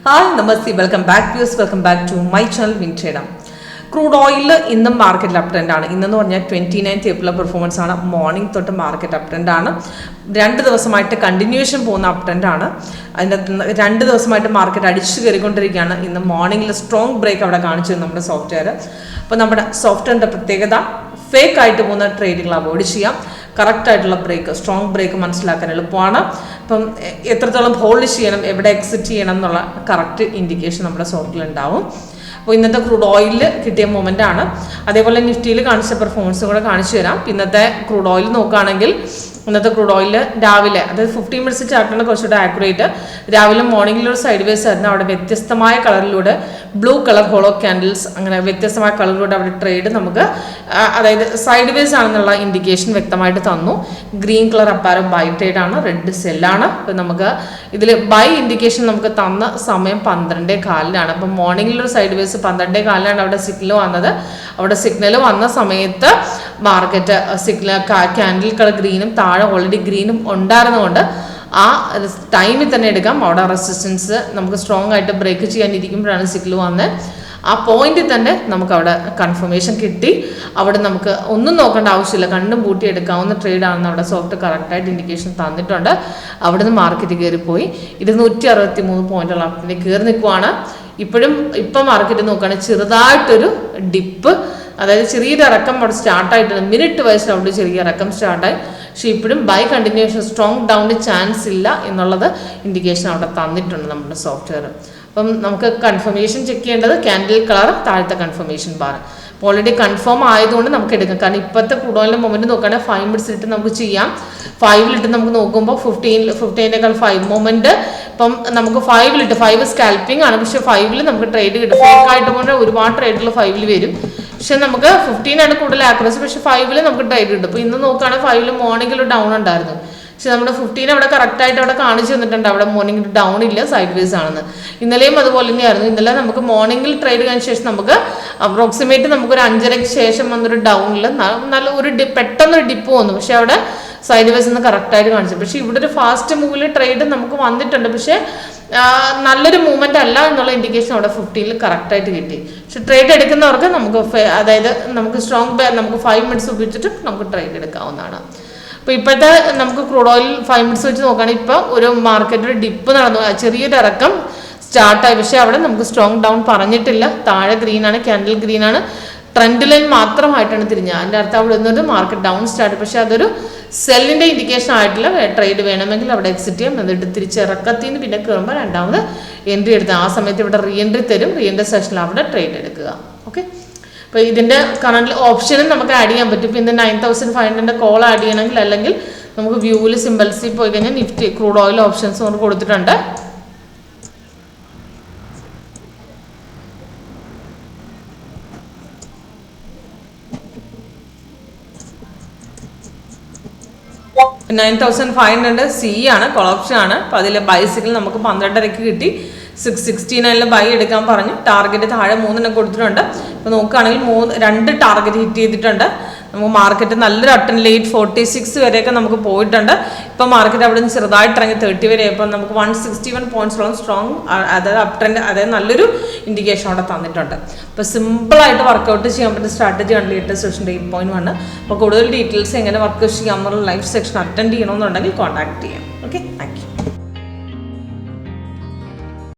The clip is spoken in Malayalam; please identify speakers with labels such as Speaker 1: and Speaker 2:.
Speaker 1: Hi, Namaste. Welcome back, viewers. Welcome back to my channel, Vintrader. Crude oil in the market uptrend ആണ് ഇന്നെന്ന് പറഞ്ഞാൽ 29th ഏപ്രിൽ പെർഫോമൻസ് ആണ്. മോർണിംഗ് തൊട്ട് മാർക്കറ്റ് അപ്ട്രെൻഡ് ആണ്. 2 ദിവസമായിട്ട് കണ്ടിന്യൂഷൻ പോകുന്ന അപ്ട്രെൻഡ് ആണ്. അതിൻ്റെ 2 ദിവസമായിട്ട് മാർക്കറ്റ് അടിച്ചു കയറിക്കൊണ്ടിരിക്കുകയാണ്. ഇന്ന് മോർണിംഗിൽ സ്ട്രോങ് ബ്രേക്ക് അവിടെ കാണിച്ചു നമ്മുടെ സോഫ്റ്റ്വെയർ. അപ്പോൾ നമ്മുടെ സോഫ്റ്റ്വെയറിൻ്റെ പ്രത്യേകത ഫേക്ക് ആയിട്ട് പോകുന്ന ട്രേഡിങ്ങൾ അവോയ്ഡ് ചെയ്യാം. കറക്റ്റായിട്ടുള്ള ബ്രേക്ക്, സ്ട്രോങ് ബ്രേക്ക് മനസ്സിലാക്കാൻ എളുപ്പമാണ്. അപ്പം എത്രത്തോളം ഹോൾഡ് ചെയ്യണം, എവിടെ എക്സിറ്റ് ചെയ്യണം എന്നുള്ള കറക്റ്റ് ഇൻഡിക്കേഷൻ നമ്മുടെ സോഫ്റ്റ്വെയറിൽ ഉണ്ടാവും. അപ്പോൾ ഇന്നത്തെ ക്രൂഡ് ഓയിലിൽ കിട്ടിയ മൊമെൻ്റ് ആണ്. അതേപോലെ നിഫ്റ്റിയിൽ കാണിച്ച പെർഫോമൻസും കൂടെ കാണിച്ചു തരാം. ഇന്നത്തെ ക്രൂഡ് ഓയിൽ നോക്കുകയാണെങ്കിൽ ഇന്നത്തെ ക്രൂഡ് ഓയിൽ രാവിലെ, അതായത് 15 മിനിറ്റ്സ് ചാർട്ടിന് കുറച്ചുകൂടെ ആക്യുറേറ്റ്, രാവിലെ മോർണിംഗിലൊരു സൈഡ് വേസ് ആയിരുന്നു. അവിടെ വ്യത്യസ്തമായ കളറിലൂടെ ബ്ലൂ കളർ ഹോളോ ക്യാൻഡിൽസ്, അങ്ങനെ വ്യത്യസ്തമായ കളറിലൂടെ അവിടെ ട്രേഡ് നമുക്ക്, അതായത് സൈഡ് വേസ് ആണെന്നുള്ള ഇൻഡിക്കേഷൻ വ്യക്തമായിട്ട് തന്നു. ഗ്രീൻ കളർ അപ്പാരം ബൈ ട്രേഡ് ആണ്, റെഡ് സെല്ലാണ്. അപ്പം നമുക്ക് ഇതിൽ ബൈ ഇൻഡിക്കേഷൻ നമുക്ക് തന്ന സമയം 12:15. അപ്പം മോർണിംഗിലൊരു സൈഡ് വേസ് 12:15 അവിടെ സിഗ്നൽ വന്നത്. അവിടെ സിഗ്നൽ വന്ന സമയത്ത് മാർക്കറ്റ് സിഗ്നൽ ക്യാൻഡിൽ കളർ ഗ്രീനും താഴെ ഓൾറെഡി ഗ്രീനും ഉണ്ടായിരുന്നതുകൊണ്ട് ആ ടൈമിൽ തന്നെ എടുക്കാം. അവിടെ റെസിസ്റ്റൻസ് നമുക്ക് സ്ട്രോങ് ആയിട്ട് ബ്രേക്ക് ചെയ്യാനിരിക്കുമ്പോഴാണ് സിഗ്നൽ വന്നത്. ആ പോയിന്റിൽ തന്നെ നമുക്ക് അവിടെ കൺഫർമേഷൻ കിട്ടി. അവിടെ നമുക്ക് ഒന്നും നോക്കേണ്ട ആവശ്യമില്ല, കണ്ടും പൂട്ടി എടുക്കാവുന്ന ട്രേഡ് ആണെന്ന് അവിടെ സോഫ്റ്റ് കറക്റ്റായിട്ട് ഇൻഡിക്കേഷൻ തന്നിട്ടുണ്ട്. അവിടുന്ന് മാർക്കറ്റ് കയറിപ്പോയി 263 പോയിന്റുള്ള അപ്പിനെ കയറി നിൽക്കുവാണ്. ഇപ്പം മാർക്കറ്റ് നോക്കുകയാണെങ്കിൽ ചെറുതായിട്ടൊരു ഡിപ്പ്, അതായത് ചെറിയൊരു ഇറക്കം അവിടെ സ്റ്റാർട്ടായിട്ടുണ്ട്. മിനിറ്റ് വൈസ് അവിടെ ചെറിയ ഇറക്കം സ്റ്റാർട്ടായി. പക്ഷെ ഇപ്പോഴും ബൈ കണ്ടിന്യൂഷൻ സ്ട്രോങ് ഡൗണിന് ചാൻസ് ഇല്ല എന്നുള്ളത് ഇൻഡിക്കേഷൻ അവിടെ തന്നിട്ടുണ്ട് നമ്മുടെ സോഫ്റ്റ്വെയർ. അപ്പം നമുക്ക് കൺഫർമേഷൻ ചെക്ക് ചെയ്യേണ്ടത് ക്യാൻഡിൽ കളർ താഴത്തെ കൺഫർമേഷൻ ബാർ. അപ്പോൾ ഓൾറെഡി കൺഫേം ആയതുകൊണ്ട് നമുക്ക് എടുക്കാം. കാരണം ഇപ്പോഴത്തെ ക്രൂഡ് ഓയിലിൻ്റെ മൊമെൻറ്റ് നോക്കുകയാണെങ്കിൽ 5 മിനിറ്റ്സ് ഇട്ട് നമുക്ക് ചെയ്യാം. 5 നമുക്ക് നോക്കുമ്പോൾ 15 5 മൊമെൻറ്റ്. ഇപ്പം നമുക്ക് 5 സ്കാൽപ്പിംഗ് ആണ്. പക്ഷെ 5 നമുക്ക് ട്രേഡ് കിട്ടും. ഫേക്കായിട്ട് പോലെ ഒരുപാട് ട്രേഡുകൾ 5 വരും. പക്ഷെ നമുക്ക് 15 കൂടുതൽ ആക്യുറസി. പക്ഷെ 5 നമുക്ക് ട്രേഡ് കിട്ടും. ഇപ്പോൾ ഇന്ന് നോക്കുകയാണെങ്കിൽ 5 മോർണിംഗിൽ ഡൗൺ ഉണ്ടായിരുന്നു. പക്ഷെ നമ്മുടെ 15 അവിടെ കറക്റ്റായിട്ട് അവിടെ കാണിച്ചു തന്നിട്ടുണ്ട്. അവിടെ മോർണിംഗിൽ ഡൗൺ ഇല്ല, സൈഡ് വേസ് ആണെന്ന്. ഇന്നലെയും അതുപോലെ തന്നെയായിരുന്നു. ഇന്നലെ നമുക്ക് മോർണിംഗിൽ ട്രേഡ് കഴിഞ്ഞ ശേഷം നമുക്ക് അപ്രോക്സിമേറ്റ് നമുക്കൊരു 5:30 ശേഷം വന്നൊരു ഡൗണിൽ നല്ല ഒരു പെട്ടെന്നൊരു ഡിപ്പ് വന്നു. പക്ഷെ അവിടെ സൈഡ് വേസ് ഒന്ന് കറക്റ്റായിട്ട് കാണിച്ചു. പക്ഷെ ഇവിടെ ഒരു ഫാസ്റ്റ് മൂവിൽ ട്രേഡ് നമുക്ക് വന്നിട്ടുണ്ട്. പക്ഷേ നല്ലൊരു മൂവ്മെന്റ് അല്ല എന്നുള്ള ഇൻഡിക്കേഷൻ അവിടെ 15 കറക്റ്റായിട്ട് കിട്ടി. പക്ഷെ ട്രേഡ് എടുക്കുന്നവർക്ക് നമുക്ക്, അതായത് നമുക്ക് സ്ട്രോങ് നമുക്ക് 5 മിനിറ്റ്സ് ഉപയോഗിച്ചിട്ട് നമുക്ക് ട്രേഡ് എടുക്കാവുന്നതാണ്. അപ്പോൾ ഇപ്പോഴത്തെ നമുക്ക് ക്രൂഡ് ഓയിൽ 5 മിനിറ്റ്സ് വെച്ച് നോക്കുകയാണെങ്കിൽ ഇപ്പോൾ ഒരു മാർക്കറ്റിൽ ഡിപ്പ് നടന്നു, ചെറിയൊരു ഇറക്കം സ്റ്റാർട്ടായി. പക്ഷേ അവിടെ നമുക്ക് സ്ട്രോങ് ഡൗൺ പറഞ്ഞിട്ടില്ല. താഴെ ഗ്രീനാണ്, ക്യാൻഡിൽ ഗ്രീനാണ്, ട്രെൻഡ് ലൈൻ മാത്രമായിട്ടാണ് തിരിഞ്ഞത്. അതിൻ്റെ അർത്ഥം അവിടെ നിന്നൊരു മാർക്കറ്റ് ഡൗൺ സ്റ്റാർട്ട്. പക്ഷേ അതൊരു സെല്ലിൻ്റെ ഇൻഡിക്കേഷൻ ആയിട്ടില്ല. ട്രേഡ് വേണമെങ്കിൽ അവിടെ എക്സിറ്റ് ചെയ്യാം. എന്നിട്ട് തിരിച്ചിറക്കത്തിൽ നിന്ന് പിന്നെ കയറുമ്പോൾ രണ്ടാമത് എൻട്രി എടുത്ത് ആ സമയത്ത് ഇവിടെ റീ എൻട്രി തരും. റീ എൻട്രി സെഷനിൽ അവിടെ ട്രേഡ് എടുക്കുക. ഓക്കെ, അപ്പോൾ ഇതിൻ്റെ കറണ്ട് ഓപ്ഷനും നമുക്ക് ആഡ് ചെയ്യാൻ പറ്റും. ഇപ്പോൾ ഇതിൻ്റെ 9500 കോൾ ആഡ് ചെയ്യണമെങ്കിൽ, അല്ലെങ്കിൽ നമുക്ക് വ്യൂവിൽ സിമ്പിൾസിൽ പോയി കഴിഞ്ഞാൽ നിഫ്റ്റി ക്രൂഡ് ഓയിൽ ഓപ്ഷൻസ് നമുക്ക് കൊടുത്തിട്ടുണ്ട്. $9,500 ആണ്, കോൾ ഓപ്ഷൻ ആണ്. അപ്പോൾ അതിൽ ബൈ സിഗ്നൽ നമുക്ക് 12:30 കിട്ടി. 669 ബൈ എടുക്കാൻ പറഞ്ഞു. ടാർഗറ്റ് താഴെ 3 കൊടുത്തിട്ടുണ്ട്. ഇപ്പോൾ നോക്കുകയാണെങ്കിൽ 2 ടാർഗറ്റ് ഹിറ്റ് ചെയ്തിട്ടുണ്ട്. നമുക്ക് മാർക്കറ്റ് നല്ലൊരു അട്ടൻ 846 വരെയൊക്കെ നമുക്ക് പോയിട്ടുണ്ട്. ഇപ്പോൾ മാർക്കറ്റ് അവിടെ നിന്ന് ചെറുതായിട്ട് ഇറങ്ങി 30 വരെ. ഇപ്പോൾ നമുക്ക് 161 പോയിന്റ്സോളം സ്ട്രോങ്, അതായത് അപ് ട്രെൻഡ്, അതായത് നല്ലൊരു ഇൻഡിക്കേഷൻ അവിടെ തന്നിട്ടുണ്ട്. അപ്പോൾ സിമ്പിളായിട്ട് വർക്കൗട്ട് ചെയ്യാൻ പറ്റുന്ന സ്ട്രാറ്റജിയാണ് ലേറ്റസ്റ്റ് സെഷൻ 8.1. അപ്പോൾ കൂടുതൽ ഡീറ്റെയിൽസ് എങ്ങനെ വർക്ക് ചെയ്യാമെന്നുള്ള ലൈവ് സെക്ഷൻ അറ്റൻഡ് ചെയ്യണമെന്നുണ്ടെങ്കിൽ കോൺടാക്ട് ചെയ്യാം. Okay, thank you.